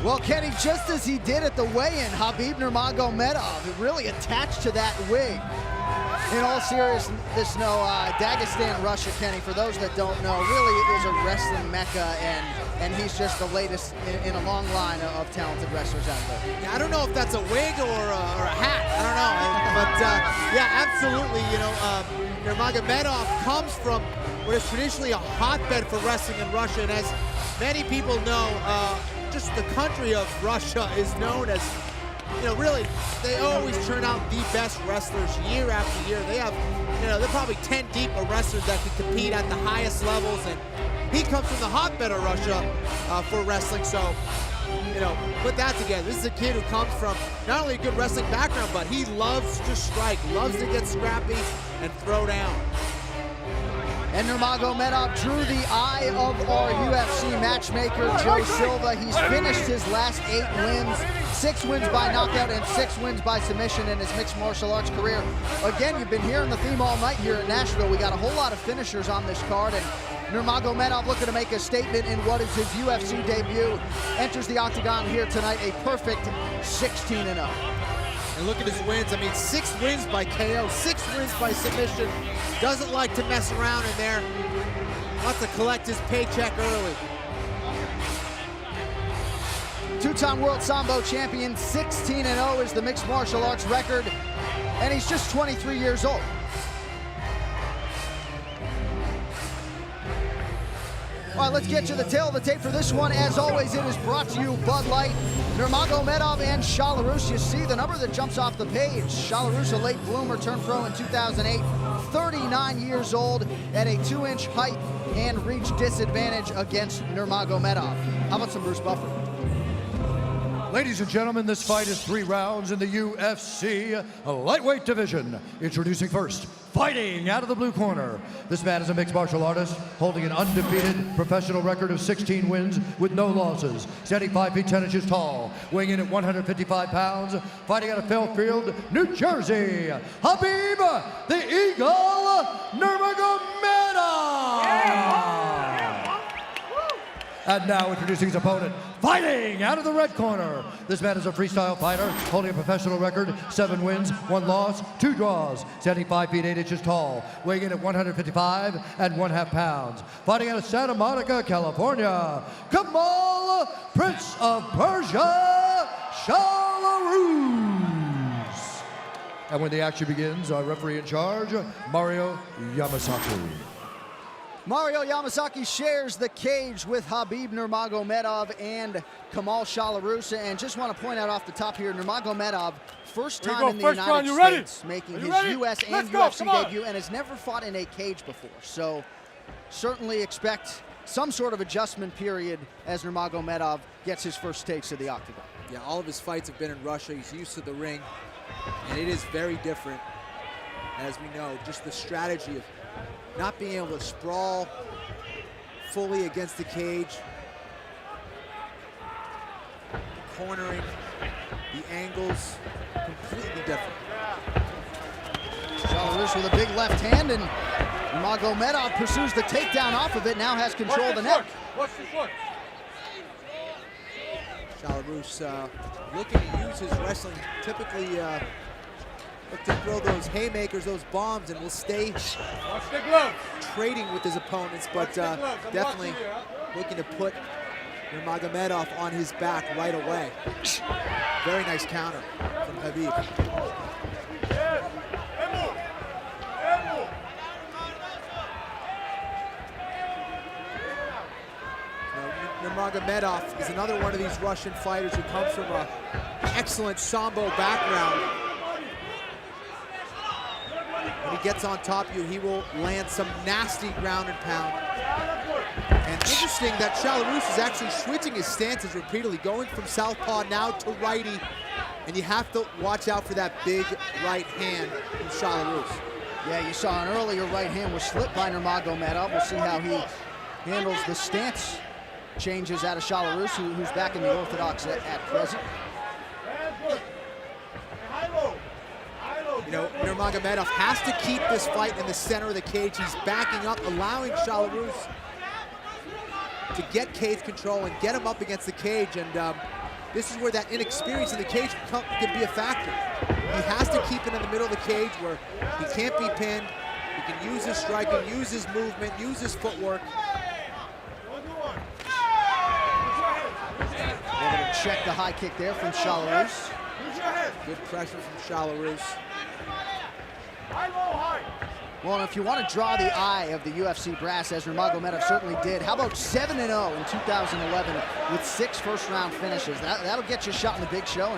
Well, Kenny, just as he did at the weigh-in, Habib Nurmagomedov really attached to that wig. In all seriousness, no, Dagestan, Russia, Kenny, for those that don't know, really is a wrestling mecca, and he's just the latest in a long line of talented wrestlers out there. Yeah, I don't know if that's a wig or a hat. I don't know. But, yeah, absolutely. You know, Nurmagomedov comes from what is traditionally a hotbed for wrestling in Russia, and as many people know, just the country of Russia is known as, you know, really, they always turn out the best wrestlers year after year. They have, you know, they're probably 10 deep of wrestlers that can compete at the highest levels, and he comes from the hotbed of Russia for wrestling. So, you know, put that together. This is a kid who comes from not only a good wrestling background, but he loves to strike, loves to get scrappy and throw down. And Nurmagomedov drew the eye of our UFC matchmaker, Joe Silva. He's finished his last 8 wins, 6 wins by knockout and 6 wins by submission in his mixed martial arts career. Again, you've been hearing the theme all night here in Nashville. We got a whole lot of finishers on this card, and Nurmagomedov looking to make a statement in what is his UFC debut. Enters the octagon here tonight, a perfect 16-0. And look at his wins. I mean, 6 wins by KO, 6 wins by submission. Doesn't like to mess around in there. Wants to collect his paycheck early. 2-time world Sambo champion, 16-0 is the mixed martial arts record, and he's just 23 years old. All right, let's get to the tail of the tape for this one. As always, it is brought to you Bud Light. Nurmagomedov and Shalarus, you see the number that jumps off the page. Shalarus, a late bloomer, turned pro in 2008, 39 years old, at a 2-inch height and reach disadvantage against Nurmagomedov. How about some Bruce Buffer? Ladies and gentlemen, this fight is 3 rounds in the UFC lightweight division. Introducing first, fighting out of the blue corner. This man is a mixed martial artist holding an undefeated professional record of 16 wins with no losses. Standing 5 feet 10 inches tall, weighing in at 155 pounds, fighting out of Fairfield, New Jersey, Habib the Eagle Nurmagomedov. And now introducing his opponent, fighting out of the red corner. This man is a freestyle fighter, holding a professional record, 7 wins, 1 loss, 2 draws, standing 5 feet 8 inches tall, weighing in at 155 1/2 pounds. Fighting out of Santa Monica, California, Kamal, Prince of Persia, Shalarus. And when the action begins, our referee in charge, Mario Yamasaki. Mario Yamasaki shares the cage with Habib Nurmagomedov and Kamal Shalarus. And just want to point out off the top here, Nurmagomedov, first time in the United States, making his US and UFC debut, and has never fought in a cage before. So certainly expect some sort of adjustment period as Nurmagomedov gets his first taste of the octagon. Yeah, all of his fights have been in Russia. He's used to the ring, and it is very different, as we know, just the strategy of not being able to sprawl fully against the cage, the cornering, the angles, completely different. Shalarus with a big left hand, and Nurmagomedov pursues the takedown off of it, now has control of the neck. Shalarus looking to use his wrestling, typically look to throw those haymakers, those bombs, and will stay trading with his opponents, but definitely looking to put Nurmagomedov on his back right away. Very nice counter from Habib. Nurmagomedov is another one of these Russian fighters who comes from an excellent Sambo background. When he gets on top of you, he will land some nasty ground and pound. And interesting that Shalarus is actually switching his stances repeatedly, going from southpaw now to righty. And you have to watch out for that big right hand from Shalarus. Yeah, you saw an earlier right hand was slipped by Nurmagomedov. We'll see how he handles the stance changes out of Shalarus, who's back in the orthodox at present. You know, Nurmagomedov has to keep this fight in the center of the cage. He's backing up, allowing Shalarus to get cage control and get him up against the cage. And this is where that inexperience in the cage can be a factor. He has to keep it in the middle of the cage where he can't be pinned. He can use his striking, use his movement, use his footwork. They're going to check the high kick there from Chalarus. Good pressure from Chalarus. Well, and if you want to draw the eye of the UFC brass, as Nurmagomedov certainly did, how about 7-0 in 2011 with 6 first-round finishes? That'll get you a shot in the big show,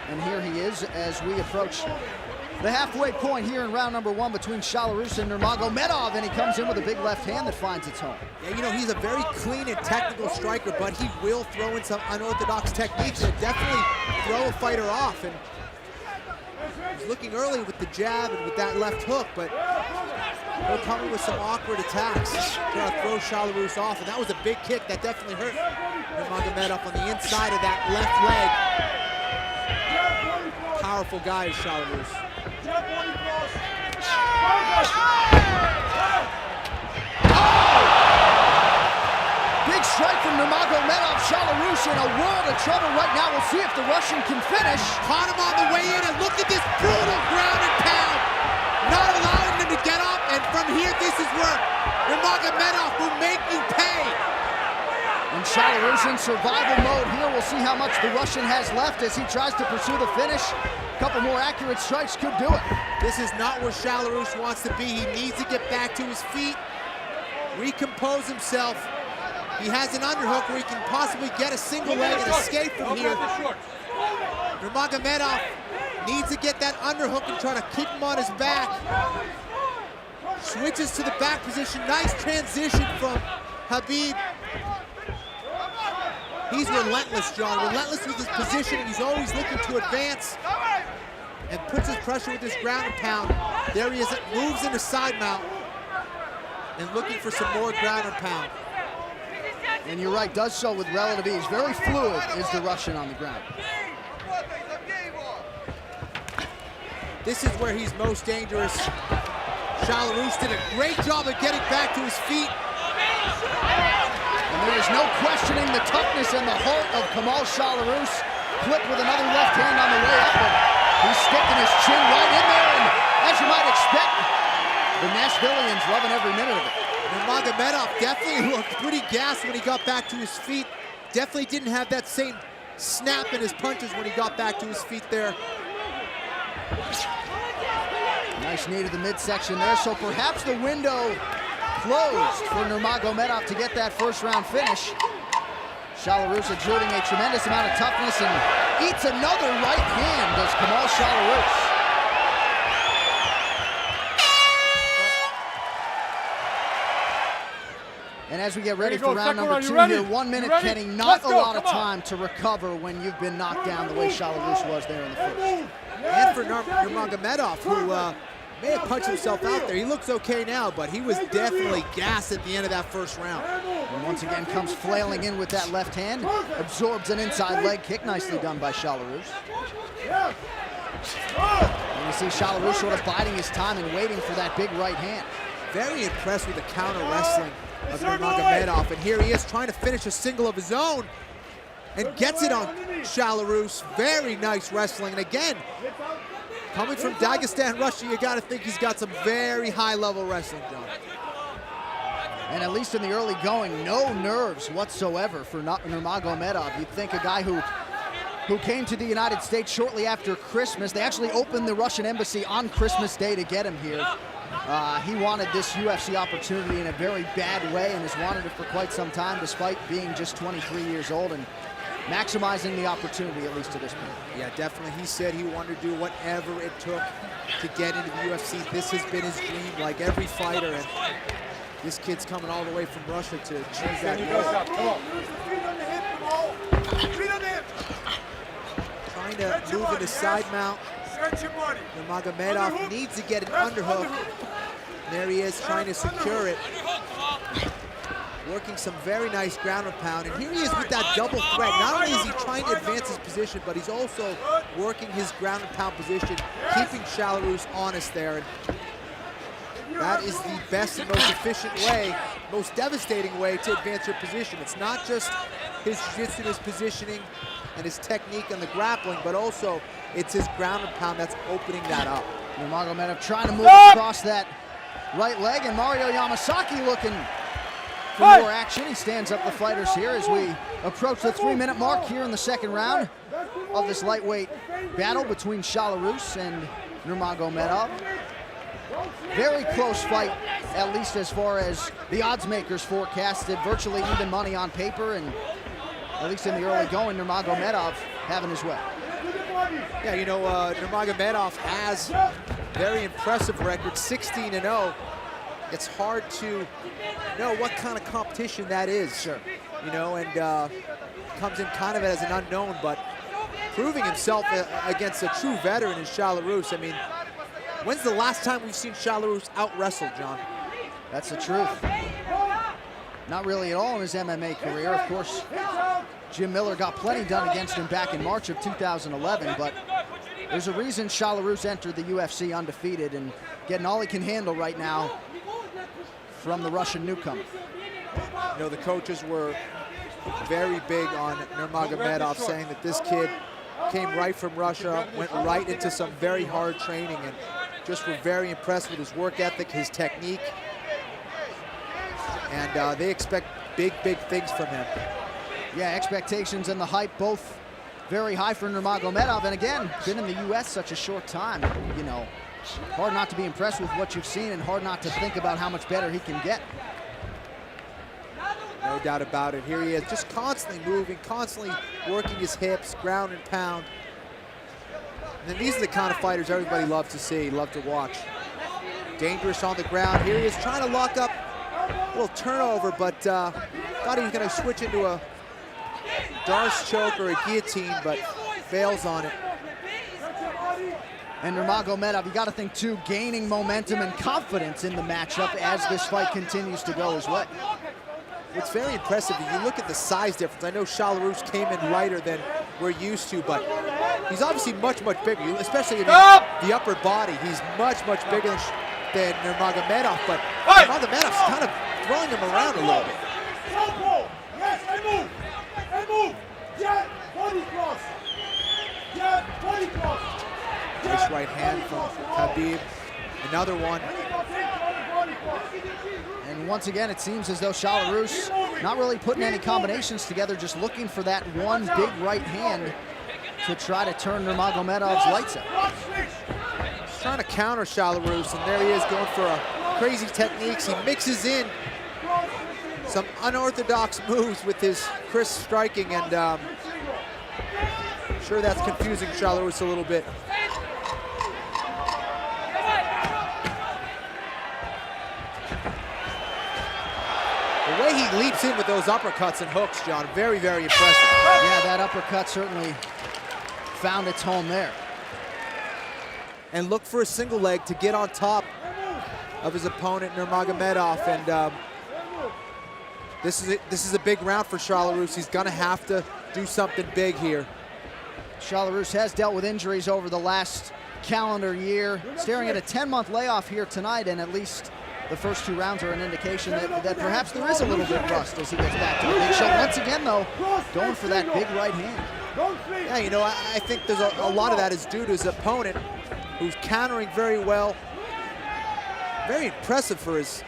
and here he is as we approach the halfway point here in round number 1 between Chalarus and Nurmagomedov, and he comes in with a big left hand that finds its home. Yeah, you know, he's a very clean and technical striker, but he will throw in some unorthodox techniques that definitely throw a fighter off. And he's looking early with the jab and with that left hook, but he'll come in with some awkward attacks to throw Chalarus off, and that was a big kick that definitely hurt Nurmagomedov on the inside of that left leg. Powerful guy is Chalarus. Big strike from Nurmagomedov. Chalarus in a world of trouble right now. We'll see if the Russian can finish. Caught him on the way in, and look at this brutal ground and pound. Not allowing him to get up, and from here, this is where Nurmagomedov will make you pay. And Chalarus in survival mode here. We'll see how much the Russian has left as he tries to pursue the finish. A couple more accurate strikes could do it. This is not where Chalarus wants to be. He needs to get back to his feet, recompose himself. He has an underhook where he can possibly get a single leg and escape from here. Nurmagomedov needs to get that underhook and try to keep him on his back. Switches to the back position. Nice transition from Habib. He's relentless, John. Relentless with his position. He's always looking to advance and puts his pressure with his ground and pound. There he is. Moves into side mount and looking for some more ground and pound. And you're right, does so with relative ease. Very fluid is the Russian on the ground. This is where he's most dangerous. Chalarus did a great job of getting back to his feet. And there is no questioning the toughness and the heart of Kamal Chalarus. Clipped with another left hand on the way up, but he's sticking his chin right in there, and as you might expect, the Nashvillians loving every minute of it. Nurmagomedov definitely looked pretty gassed when he got back to his feet. Definitely didn't have that same snap in his punches when he got back to his feet there. Nice knee to the midsection there, so perhaps the window closed for Nurmagomedov to get that first round finish. Chalarus exerting a tremendous amount of toughness and eats another right hand, does Kamal Chalarus. And as we get ready for round number 2 here, 1 minute, Kenny, not a lot of time to recover when you've been knocked down the way Chalarus was there in the first. And for Nurmagomedov, who may have punched himself out there. He looks okay now, but he was definitely gassed at the end of that first round. And once again comes flailing in with that left hand, absorbs an inside leg kick, nicely done by Chalarus. And you see Chalarus sort of biding his time and waiting for that big right hand. Very impressed with the counter wrestling of Nurmagomedov, and here he is trying to finish a single of his own and gets it on Chalarus. Very nice wrestling, and again, coming from Dagestan, Russia, you got to think he's got some very high-level wrestling, John. And at least in the early going, no nerves whatsoever for Nurmagomedov. You'd think a guy who came to the United States shortly after Christmas. They actually opened the Russian embassy on Christmas Day to get him here. He wanted this UFC opportunity in a very bad way and has wanted it for quite some time, despite being just 23 years old and maximizing the opportunity, at least to this point. Yeah, definitely. He said he wanted to do whatever it took to get into the UFC. This has been his dream, like every fighter, and this kid's coming all the way from Russia to achieve that goal. Trying to move into side mount. Nurmagomedov needs to get an underhook. There he is trying to secure it. Working some very nice ground and pound. And here he is with that double threat. Not only is he trying to advance his position, but he's also working his ground and pound position, keeping Chalarus honest there. And that is the best and most efficient way, most devastating way to advance your position. It's not just his jiu-jitsu, his positioning, and his technique and the grappling, but also it's his ground and pound that's opening that up. Nurmagomedov trying to move across that right leg, and Mario Yamasaki looking for more action. He stands up the fighters here as we approach the 3-minute mark here in the second round of this lightweight battle between Chalarus and Nurmagomedov. Very close fight, at least as far as the odds makers forecasted. Virtually even money on paper, and at least in the early going, Nurmagomedov having his way. Yeah, you know, Nurmagomedov has very impressive record, 16-0. It's hard to know what kind of competition that is. Sure. You know, and comes in kind of as an unknown, but proving himself against a true veteran in Chalarus. I mean, when's the last time we've seen Chalarus out-wrestle, John? That's the truth. Not really at all in his MMA career. Of course, Jim Miller got plenty done against him back in March of 2011, but there's a reason Chalarus entered the UFC undefeated and getting all he can handle right now from the Russian newcomer. You know, the coaches were very big on Nurmagomedov, saying that this kid came right from Russia, went right into some very hard training, and just were very impressed with his work ethic, his technique, and they expect big, big things from him. Yeah, expectations and the hype both very high for Nurmagomedov, and again, been in the U.S. such a short time. You know, hard not to be impressed with what you've seen, and hard not to think about how much better he can get. No doubt about it. Here he is, just constantly moving, constantly working his hips, ground and pound. And then these are the kind of fighters everybody loves to see, love to watch. Dangerous on the ground. Here he is trying to lock up a little turnover, but thought he was going to switch into a Darce choke or a guillotine, but fails on it. And Nurmagomedov, you got to think too, gaining momentum and confidence in the matchup as this fight continues to go his way. What's very impressive, if you look at the size difference, I know Chalarus came in lighter than we're used to, but he's obviously much, much bigger, especially in the upper body. He's much, much bigger than Nurmagomedov, but Nurmagomedov's kind of throwing him around a little bit. Nice right hand from Habib. Another one. And once again, it seems as though Chalarus not really putting any combinations together, just looking for that one big right hand to try to turn Nurmagomedov's lights out. He's trying to counter Chalarus, and there he is going for a crazy techniques. He mixes in some unorthodox moves with his crisp striking, and I'm sure that's confusing Chalarus a little bit. The way he leaps in with those uppercuts and hooks, John, very, very impressive. Yeah, that uppercut certainly found its home there. And look for a single leg to get on top of his opponent, Nurmagomedov. And this is a big round for Chalarus. He's gonna have to do something big here. Chalarus has dealt with injuries over the last calendar year, staring at a 10-month layoff here tonight, and at least the first 2 rounds are an indication that perhaps there is a little bit of rust as he gets back to the big show. Once again, though, going for that big right hand. Yeah, you know, I think there's a lot of that is due to his opponent, who's countering very well. Very impressive for his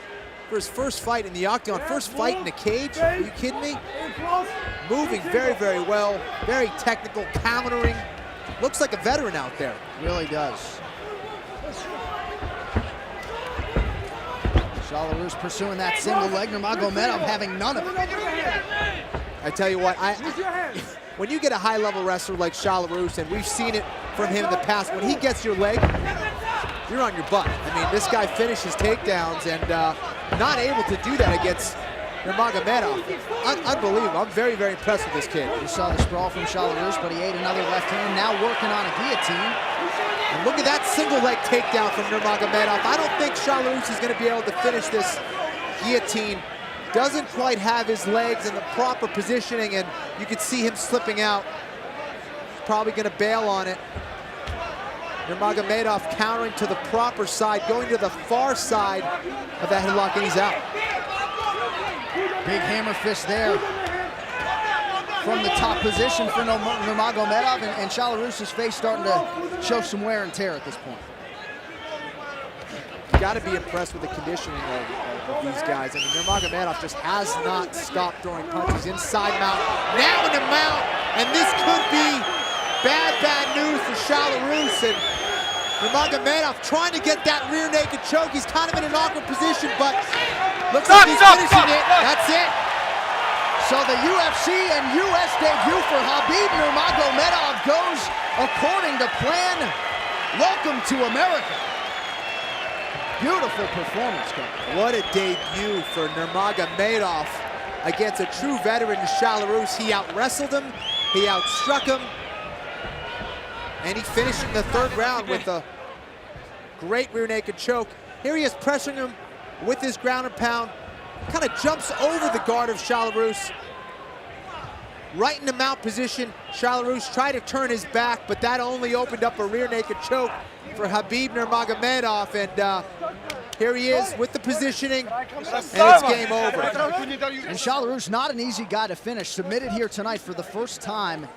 first fight in the octagon, first fight in the cage. Are you kidding me? Moving very, very well, very technical, countering. Looks like a veteran out there. Really does. Chalarus pursuing that single leg, Nurmagomedov having none of it. I tell you what, when you get a high-level wrestler like Chalarus, and we've seen it from him in the past, when he gets your leg, you're on your butt. I mean, this guy finishes takedowns, and not able to do that against Nurmagomedov. Unbelievable. I'm very, very impressed with this kid. You saw the sprawl from Chalarus, but he ate another left hand, now working on a guillotine. And look at that single leg takedown from Nurmagomedov. I don't think Chalarus is going to be able to finish this guillotine. Doesn't quite have his legs in the proper positioning, and you can see him slipping out. Probably going to bail on it. Nurmagomedov countering to the proper side, going to the far side of that headlock, and he's out. Big hammer fist there from the top position for Nurmagomedov, and Belarus's face starting to show some wear and tear at this point. Got to be impressed with the conditioning of these guys. I mean, Nurmagomedov just has not stopped throwing punches inside mount, now in the mount, and this could be bad news for Belarus. And Nurmagomedov trying to get that rear naked choke. He's kind of in an awkward position, but looks like he's finishing it. That's it. So the UFC and US debut for Habib Nurmagomedov goes according to plan. Welcome to America. Beautiful performance, coach. What a debut for Nurmagomedov against a true veteran in Belarus. He out-wrestled him, he outstruck him, and he finished in the third round with a great rear naked choke. Here he is pressuring him with his ground and pound. Kind of jumps over the guard of Belarus. Right in the mount position, Belarus tried to turn his back, but that only opened up a rear naked choke for Habib Nurmagomedov. And here he is with the positioning, and it's game over. And Belarus, not an easy guy to finish, submitted here tonight for the first time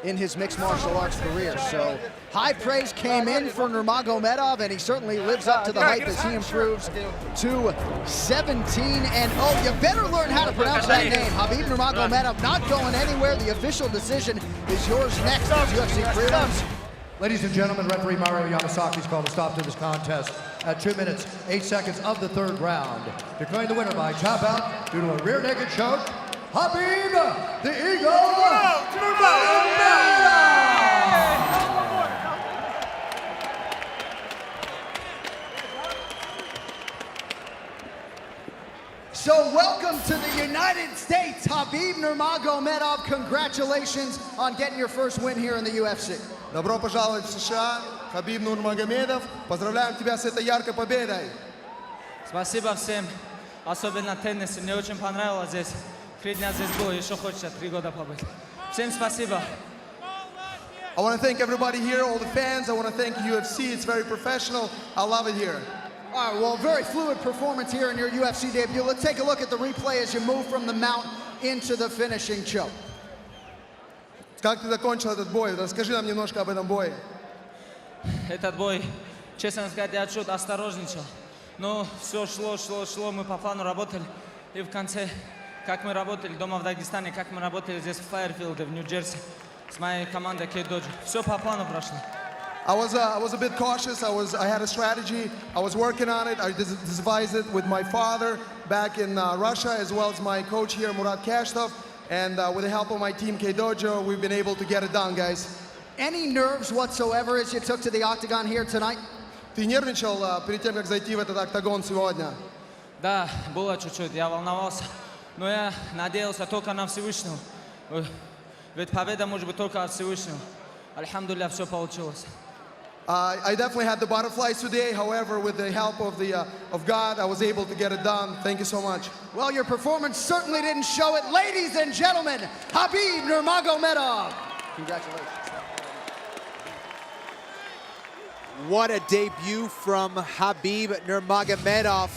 in his mixed martial arts career. So high praise came in for Nurmagomedov, and he certainly lives up to the hype as he improves to 17-0. You better learn how to pronounce that name. Habib Nurmagomedov not going anywhere. The official decision is yours next as UFC prelims. Ladies and gentlemen, referee Mario Yamasaki's called a stop to this contest at 2 minutes, 8 seconds of the third round. Declaring the winner by tap out due to a rear naked choke, Habib the Eagle Nurmagomedov! So welcome to the United States, Habib Nurmagomedov. Congratulations on getting your first win here in the UFC. Добро пожаловать в США, Хабиб Нурмагомедов. Поздравляем тебя с этой яркой победой. Спасибо всем, особенно теннисе. Мне очень понравилось здесь. 3 дня здесь было, еще хочется 3 года побыть. Всем спасибо. I want to thank everybody here, all the fans. I want to thank UFC. It's very professional. I love it here. All right, well, very fluid performance here in your UFC debut. Let's take a look at the replay as you move from the mount into the finishing choke. Как ты закончил этот бой? Расскажи нам немножко об этом бое. Этот бой, честно сказать, я чуть осторожничал. Но все шло, мы по плану работали. И в конце, как мы работали дома в Дагестане, как мы работали здесь в Файерфилде, в Нью-Джерси, с моей командой K-Dojo. Все по плану прошло. I was a bit cautious. I had a strategy. I was working on it. I devised it with my father back in Russia, as well as my coach here, Murat Kashtov. And with the help of my team, K-Dojo, we've been able to get it done, guys. Any nerves whatsoever as you took to the octagon here tonight? Ты нервничал перед тем, как зайти в этот октагон сегодня? Да, было чуть-чуть, я волновался. Но я надеялся только на Всевышнего. Ведь победа может быть только от Всевышнего. Альхамдулилля, все получилось. I definitely had the butterflies today. However, with the help of God, I was able to get it done. Thank you so much. Well, your performance certainly didn't show it. Ladies and gentlemen, Habib Nurmagomedov. Congratulations. What a debut from Habib Nurmagomedov.